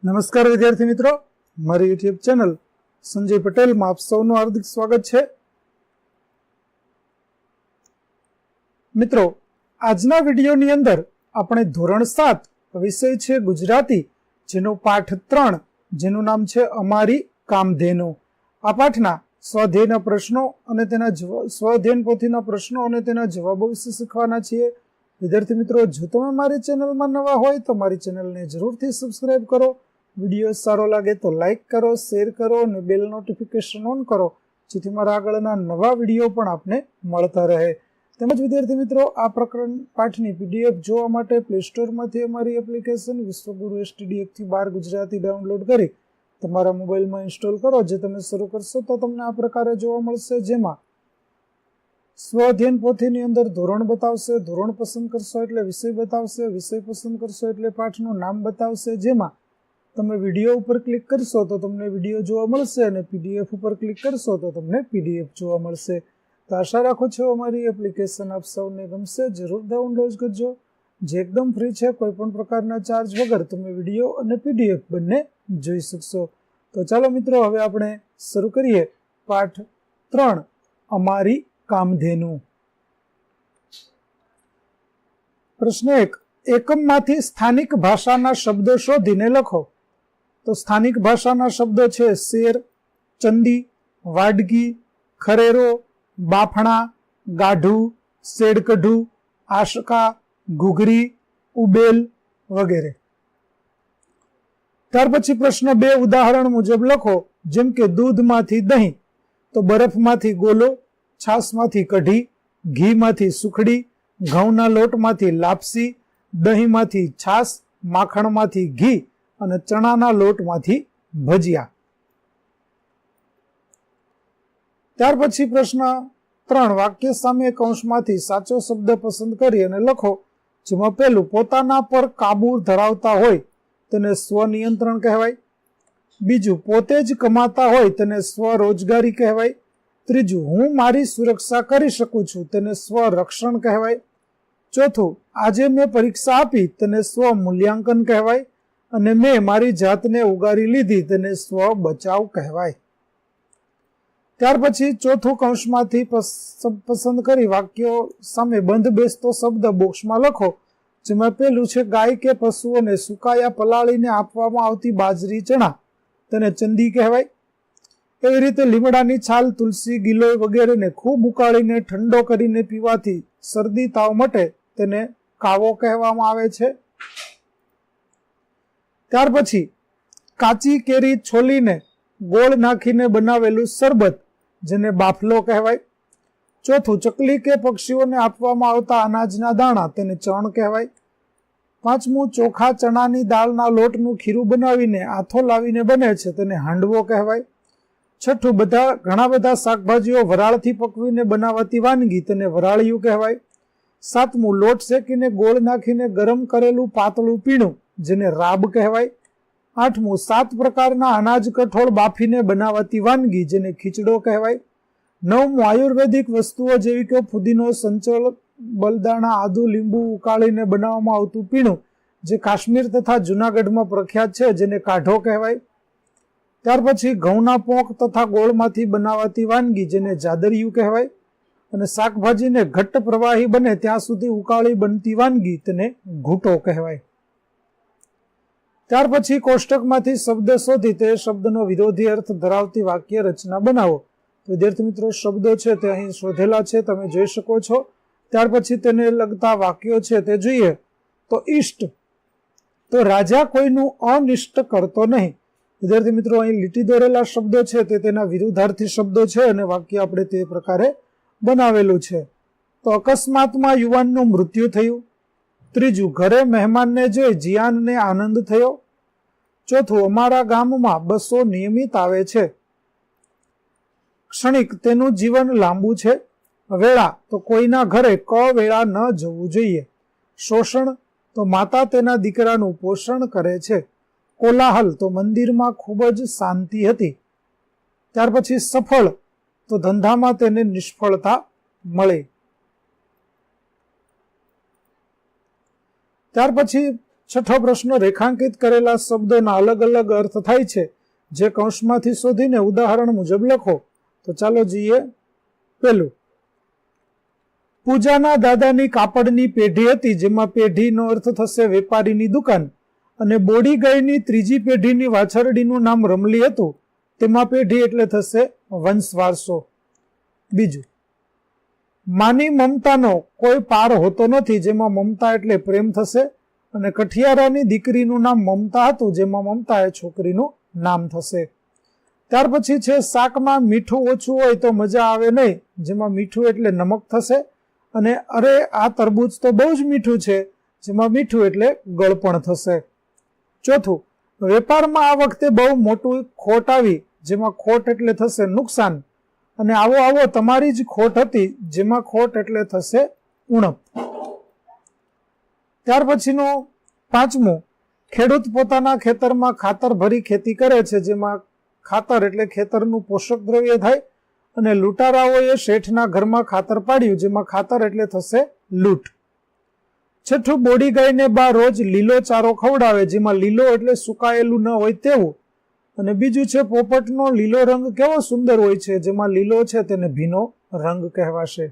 નમસ્કાર વિદ્યાર્થી મિત્રો, મારી યુટ્યુબ ચેનલ સંજય પટેલમાં આપ સૌનું હાર્દિક સ્વાગત છે. મિત્રો, આજના વિડીયોની અંદર આપણે ધોરણ 7 વિષય છે ગુજરાતી, જેનો પાઠ 3 જેનું નામ છે અમારી કામધેનુ. આ પાઠના સ્વાધ્યાયના પ્રશ્નો અને તેના સ્વાધ્યાયન પોથીના પ્રશ્નો અને તેના જવાબો વિશે શીખવાના છીએ. વિદ્યાર્થી મિત્રો, જો તમે મારી ચેનલમાં નવા હોય તો મારી ચેનલને જરૂરથી સબસ્ક્રાઇબ કરો. વિડીયો સારો લાગે તો લાઇક કરો, શેર કરો અને બેલ નોટિફિકેશન ઓન કરો, જેથી મારા આગળના નવા વિડીયો પણ આપને મળતા રહે. તેમજ વિદ્યાર્થી મિત્રો, આ પ્રકરણ પાઠની પીડીએફ જોવા માટે પ્લે સ્ટોરમાંથી અમારી એપ્લિકેશન વિશ્વગુરુ STD1 થી 12 ગુજરાતી ડાઉનલોડ કરી તમારા મોબાઈલમાં ઇન્સ્ટોલ કરો. જે તમે શરૂ કરશો તો તમને આ પ્રકારે જોવા મળશે, જેમાં સ્વઅધ્યયન પોથીની અંદર ધોરણ બતાવશે, ધોરણ પસંદ કરશો એટલે વિષય બતાવશે, વિષય પસંદ કરશો એટલે પાઠનું નામ બતાવશે. જેમાં તમે વિડીયો ઉપર ક્લિક કરશો તો તમને વિડીયો જોવા મળશે અને પીડીએફ ઉપર ક્લિક કરશો તો તમને પીડીએફ જોવા મળશે. તો આશા રાખું છું અમારી એપ્લિકેશન આપ સૌને ગમશે. જરૂર ડાઉનલોડ કરજો, જે એકદમ ફ્રી છે. કોઈ પણ પ્રકારના ચાર્જ વગર તમે વિડીયો અને પીડીએફ બંને જોઈ શકશો. તો ચાલો મિત્રો, હવે આપણે શરૂ કરીએ પાઠ 3 અમારી કામધેનુ. પ્રશ્ન 1, એકમમાંથી સ્થાનિક ભાષાના શબ્દો શોધીને લખો. તો સ્થાનિક ભાષાના શબ્દો છે શેર, ચંદી, વાડગી, ખરેરો, બાફણા, ગાઢું, શેડકઢું, આશકા, ઘૂઘરી, ઉબેલ વગેરે. ત્યાર પછી પ્રશ્ન 2, ઉદાહરણ મુજબ લખો. જેમ કે દૂધમાંથી દહીં, તો બરફમાંથી ગોલો, છાશમાંથી કઢી, ઘીમાંથી સુખડી, ઘઉંના લોટમાંથી લાપસી, દહીંમાંથી છાશ, માખણમાંથી ઘી અને ચણાના લોટમાંથી ભજીયા. ત્યાર પછી પ્રશ્ન 3, વાક્ય સામે કૌંસમાંથી સાચો શબ્દ પસંદ કરી અને લખો. જેમાં પહેલું, પોતાના પર કાબુ ધરાવતા હોય તેને સ્વનિયંત્રણ કહેવાય. બીજું, પોતે જ કમાતા હોય તેને સ્વરોજગારી કહેવાય. ત્રીજું, હું મારી સુરક્ષા કરી શકું છું તેને સ્વરક્ષણ કહેવાય. ચોથું, આજે મેં પરીક્ષા આપી તેને સ્વમૂલ્યાંકન કહેવાય. અને મેં મારી જાતને ઉગારી લીધી તેને સ્વ બચાવ કહેવાય. ત્યાર પછી ચોથું કૌંસમાંથી પસંદ કરી વાક્યો સામે બંધ બેસતો શબ્દ બોક્સમાં લખો. જેમાં પહેલું છે, ગાય કે પશુઓને સુકાયા પલાળીને આપવામાં આવતી બાજરી, ચણા તેને ચંદી કહેવાય. એવી રીતે લીમડાની છાલ, તુલસી, ગિલોય વગેરેને ખૂબ ઉકાળીને ઠંડો કરીને પીવાથી શરદી તાવ મટે તેને કાવો કહેવામાં આવે છે. ત્યાર પછી કાચી કેરી છોલીને ગોળ નાખીને બનાવેલું શરબત, જેને બાફલો કહેવાય. ચોથું, ચકલી કે પક્ષીઓને આપવામાં આવતા અનાજના દાણા તેને ચણ કહેવાય. પાંચમું, ચોખા ચણાની દાળના લોટનું ખીરું બનાવીને આથો લાવીને બને છે તેને હાંડવો કહેવાય. છઠ્ઠું, ઘણા બધા શાકભાજીઓ વરાળથી પકવીને બનાવાતી વાનગી તેને વરાળિયું કહેવાય. સાતમું, લોટ શેકીને ગોળ નાખીને ગરમ કરેલું પાતળું પીણું, જેને રાબ કહેવાય. આઠમું, 7 પ્રકારના અનાજ કઠોળ બાફીને બનાવાતી વાનગી, જેને ખીચડો કહેવાય. નવમું, આયુર્વેદિક વસ્તુઓ જેવી કે ફુદીનો, સંચળ, બલદાણા, આદુ, લીંબુ ઉકાળીને બનાવવામાં આવતું પીણું, જે કાશ્મીર તથા જૂનાગઢમાં પ્રખ્યાત છે, જેને કાઢો કહેવાય. ત્યાર પછી ઘઉંના પોંક તથા ગોળમાંથી બનાવાતી વાનગી, જેને જાદરિયું કહેવાય. અને શાકભાજીને ઘટ્ટ પ્રવાહી બને ત્યાં સુધી ઉકાળી બનતી વાનગી તેને ઘૂંટો કહેવાય. ત્યાર પછી કોષ્ટકમાંથી શબ્દ શોધી તે શબ્દનો વિરોધી અર્થ ધરાવતી વાક્ય રચના બનાવો. વિદ્યાર્થી મિત્રો, શબ્દો છે તે અહીં શોધેલા છે, તમે જોઈ શકો છો. ત્યાર પછી તેને લગતા વાક્યો છે તે જોઈએ. તો ઈષ્ટ, તો રાજા કોઈનું અનિષ્ટ કરતો નહીં. વિદ્યાર્થી મિત્રો, અહીં લીટી દોરેલા શબ્દો છે તે તેના વિરુદ્ધાર્થી શબ્દો છે અને વાક્ય આપણે તે પ્રકારે બનાવેલું છે. તો અકસ્માતમાં યુવાનનું મૃત્યુ થયું. ત્રીજું, ઘરે મહેમાનને જોઈ જિયાનને આનંદ થયો. ચોથું, અમારા ગામમાં બસો નિયમિત આવે છે. ક્ષણિક, તેનું જીવન લાંબુ છે. વેળા, તો કોઈના ઘરે વેળા ન જવું જોઈએ. શોષણ, તો માતા તેના દીકરાનું પોષણ કરે છે. કોલાહલ, તો મંદિરમાં ખૂબ જ શાંતિ હતી. ત્યાર પછી સફળ, તો ધંધામાં તેને નિષ્ફળતા મળી. ત્યાર પછી છઠ્ઠો પ્રશ્ન, રેખાંકિત કરેલા શબ્દોના અલગ અલગ અર્થ થાય છે જે કૌંસમાંથી શોધીને ઉદાહરણ મુજબ લખો. તો ચાલો જોઈએ. પહેલું, પૂજાના દાદાની કાપડની પેઢી હતી, જેમાં પેઢીનો અર્થ થશે વેપારીની દુકાન, અને બોડી ગાયની ત્રીજી પેઢીની વાછરડીનું નામ રમલી હતું, તેમાં પેઢી એટલે થશે વંશવારસો. બીજું, માની મમતાનો કોઈ પાર હોતો નથી, જેમાં મમતા એટલે પ્રેમ થશે, અને કઠિયારાની દીકરીનું નામ મમતા હતું, જેમાં મમતા એ છોકરીનું નામ થશે. ત્યાર પછી છે, શાકમાં મીઠું ઓછું હોય તો મજા આવે નહીં, જેમાં મીઠું એટલે નમક થશે, અને અરે આ તરબૂચ તો બહુ જ મીઠું છે, જેમાં મીઠું એટલે ગળપણ થશે. ચોથું, વેપારમાં આ વખતે બહુ મોટું ખોટ આવી, જેમાં ખોટ એટલે થશે નુકસાન, અને આવો આવો તમારી જ ખોટ હતી, જેમાં ખોટ એટલે થશે ઉણપ. ત્યાર પછીનો પાંચમું, ખેડૂત પોતાના ખેતરમાં ખાતર ભરી ખેતી કરે છે, જેમાં ખાતર એટલે ખેતરનું પોષક દ્રવ્ય થાય, અને લૂંટારાઓએ શેઠના ઘરમાં ખાતર પાડ્યું, જેમાં ખાતર એટલે થશે લૂંટ. છઠ્ઠું, બોડી ગાયને બા રોજ લીલો ચારો ખવડાવે, જેમાં લીલો એટલે સુકાયેલું ન હોય તેવું, અને બીજું છે, પોપટનો લીલો રંગ કેવો સુંદર હોય છે, જેમાં લીલો છે તેને ભીનો રંગ કહેવાશે.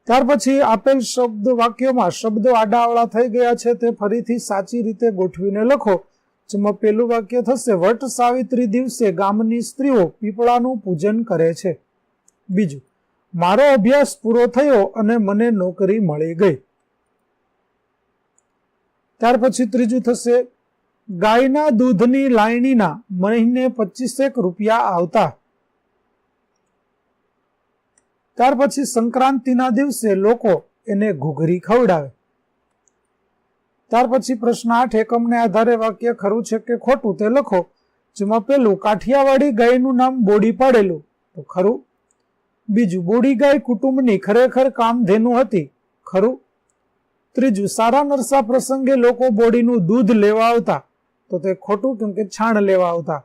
ત્યાર પછી આપેલ શબ્દ વાક્યોમાં શબ્દો આડાઅવળા થઈ ગયા છે તે ફરીથી સાચી રીતે ગોઠવીને લખો. જેમાં પેલું વાક્ય થશે, વટ સાવિત્રી દિવસે ગામની સ્ત્રીઓ પીપળાનું પૂજન કરે છે. બીજું, મારો અભ્યાસ પૂરો થયો અને મને નોકરી મળી ગઈ. ત્યાર પછી ત્રીજું થશે, ગાયના દૂધની લાયણીના મહિને 25 રૂપિયા આવતા. ત્યાર પછી સંક્રાંતિના દિવસે લોકો એને ઘૂઘરી ખવડાવે. ત્યાર પછી પ્રશ્ન 8, એકમને આધારે વાક્ય ખરું છે કે ખોટું તે લખો. જેમાં પેલું, કાઠિયાવાડી ગાયનું નામ બોડી પાડેલું, તો ખરું. બીજું, બોડી ગાય કુટુંબની ખરેખર કામધેનુ હતી, ખરું. ત્રીજું, સારા નરસા પ્રસંગે લોકો બોડીનું દૂધ લેવા આવતા, તો તે ખોટું, કેમ કે છાણ લેવા આવતા.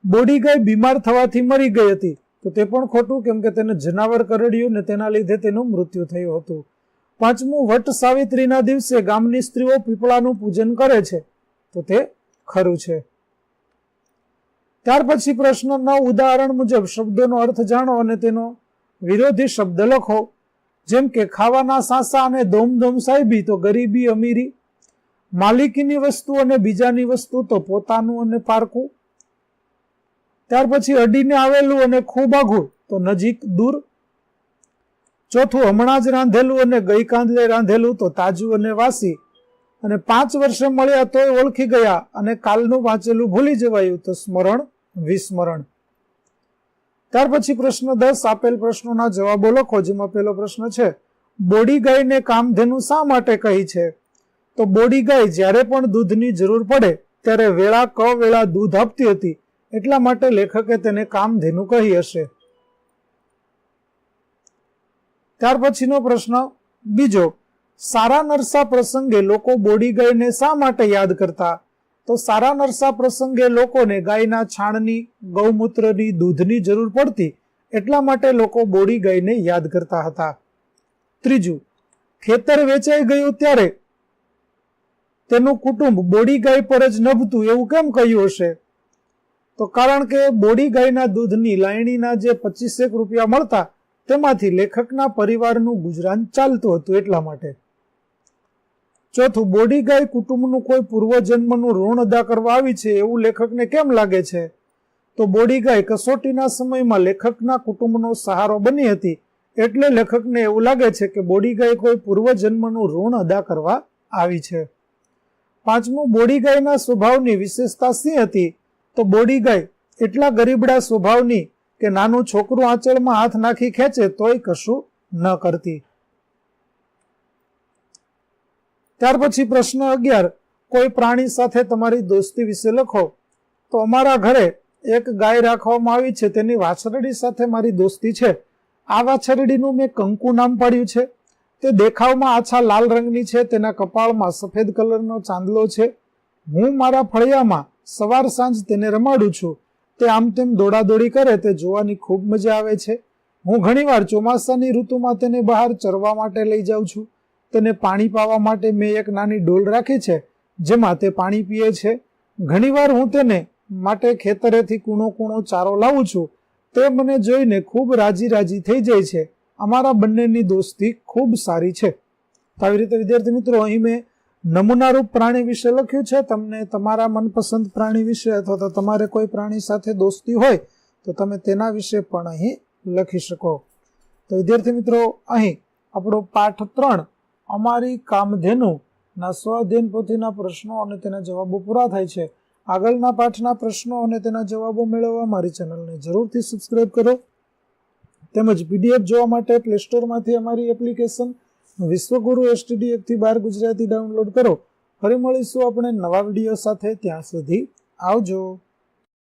બોડી ગાય બીમાર થવાથી મરી ગઈ હતી, તો તે પણ ખોટું, કેમ કે તેને જનાવર કરડ્યું ને તેના લીધે તેનું મૃત્યુ થયું હતું. પાંચમું, વટ સાવિત્રીના દિવસે ગામની સ્ત્રીઓ પીપળાનું પૂજન કરે છે, તો તે ખરું છે. ત્યાર પછી પ્રશ્ન 9, ઉદાહરણ મુજબ શબ્દોનો અર્થ જાણો અને તેનો વિરોધી શબ્દ લખો. જેમ કે ખાવાના સાસા અને દોમદોમ સાહેબી, તો ગરીબી અમીરી. માલિકીની વસ્તુ અને બીજાની વસ્તુ, તો પોતાનું અને પારકું. ત્યાર પછી અડીને આવેલું અને ખૂબ આઘું, તો નજીક દૂર. ચોથું, હમણાં જ રાંધેલું અને ગઈકાલે રાંધેલું, તો તાજું અને વાસી. અને 5 વર્ષે મળ્યા તોય ઓળખી ગયા, અને કાલનું વાંચેલું ભૂલી જવાયું, તો સ્મરણ વિસ્મરણ. ત્યાર પછી પ્રશ્ન 10, આપેલ પ્રશ્નોના જવાબો લખો. જેમાં પહેલો પ્રશ્ન છે, બોડી ગાયને કામધેનુ શા માટે કહી છે? તો બોડી ગાય જ્યારે પણ દૂધની જરૂર પડે ત્યારે વેળા ક વેળા દૂધ આપતી હતી, એટલા માટે લેખકે તેને કામધેનુ કહી હશે. ત્યાર પછીનો પ્રશ્ન બીજો, સારા નરસા પ્રસંગે લોકો બોડી ગાયને શા માટે યાદ કરતા? તો સારા નરસા પ્રસંગે લોકોને ગાયના છાણની, ગૌમૂત્રની, દૂધની જરૂર પડતી, એટલા માટે લોકો બોડી ગાયને યાદ કરતા હતા. ત્રીજું, ખેતર વેચાઈ ગયું ત્યારે તેનું કુટુંબ બોડી ગાય પર જ નભતું, એવું કેમ કહ્યું હશે? તો કારણ કે બોડી ગાયના દૂધની લાયણીના જે 25 રૂપિયા મળતા, તેમાંથી લેખકના પરિવારનું ગુજરાન ચાલતું હતું, એટલા માટે. ચોથું, બોડી ગાય કુટુંબનું કોઈ પૂર્વજન્મનું ઋણ અદા કરવા આવી છે, એવું લેખકને કેમ લાગે છે? તો બોડી ગાય કસોટીના સમયમાં લેખકના કુટુંબનો સહારો બની હતી, એટલે લેખકને એવું લાગે છે કે બોડી ગાય કોઈ પૂર્વજન્મનું ઋણ અદા કરવા આવી છે. પાંચમું, બોડી ગાયના સ્વભાવની વિશેષતા શી હતી? તો બોડી ગાય એટલા ગરીબડા સ્વભાવની કે નાનું છોકરું આંચળમાં હાથ નાખી ખેંચે તોય કશું ન કરતી. ત્યાર પછી પ્રશ્ન 11, કોઈ પ્રાણી સાથે તમારી દોસ્તી વિશે લખો. તો અમારા ઘરે એક ગાય રાખવામાં આવી છે, તેની વાછરડી સાથે મારી દોસ્તી છે. આ વાછરડીનું મેં કંકુ નામ પાડ્યું છે. તે દેખાવમાં આછા લાલ રંગની છે, તેના કપાળમાં સફેદ કલરનો ચાંદલો છે. હું મારા ફળિયામાં સવાર સાંજ તેને રમાડું છું. તે આમ તેમ દોડાદોડી કરે, તે જોવાની ખૂબ મજા આવે છે. હું ઘણીવાર ચોમાસાની ઋતુમાં તેને બહાર ચરવા માટે લઈ જાઉં છું. તેને પાણી પાવા માટે મેં એક નાની ડોલ રાખી છે, જેમાં તે પાણી પીએ છે. ઘણીવાર હું તેને માટે ખેતરેથી કૂણો કૂણો ચારો લાવું છું. તે મને જોઈને ખૂબ રાજી થઈ જાય છે. અમારા બંનેની દોસ્તી ખૂબ સારી છે. તો આવી રીતે વિદ્યાર્થી મિત્રો અહીં મેં નમૂનારૂપ પ્રાણી વિશે લખ્યું છે. તમને તમારા મનપસંદ પ્રાણી વિશે અથવા તો તમારે કોઈ પ્રાણી સાથે દોસ્તી હોય તો તમે તેના વિશે પણ અહીં લખી શકો. તો વિદ્યાર્થી મિત્રો અહીં આપણો પાઠ 3 અમારી કામધેનુ ના સ્વઅધ્યયન પોથીના પ્રશ્નો અને તેના જવાબો પૂરા થાય છે. આગળના પાઠના પ્રશ્નો અને તેના જવાબો મેળવવા મારી ચેનલને જરૂરથી સબસ્ક્રાઇબ કરો. તેમજ પીડીએફ જોવા માટે પ્લે સ્ટોરમાંથી અમારી એપ્લિકેશન વિશ્વગુરુ STD 1-12 ગુજરાતી ડાઉનલોડ કરો. ફરી મળીશું આપણે નવા વિડીયો સાથે. ત્યાં સુધી આવજો.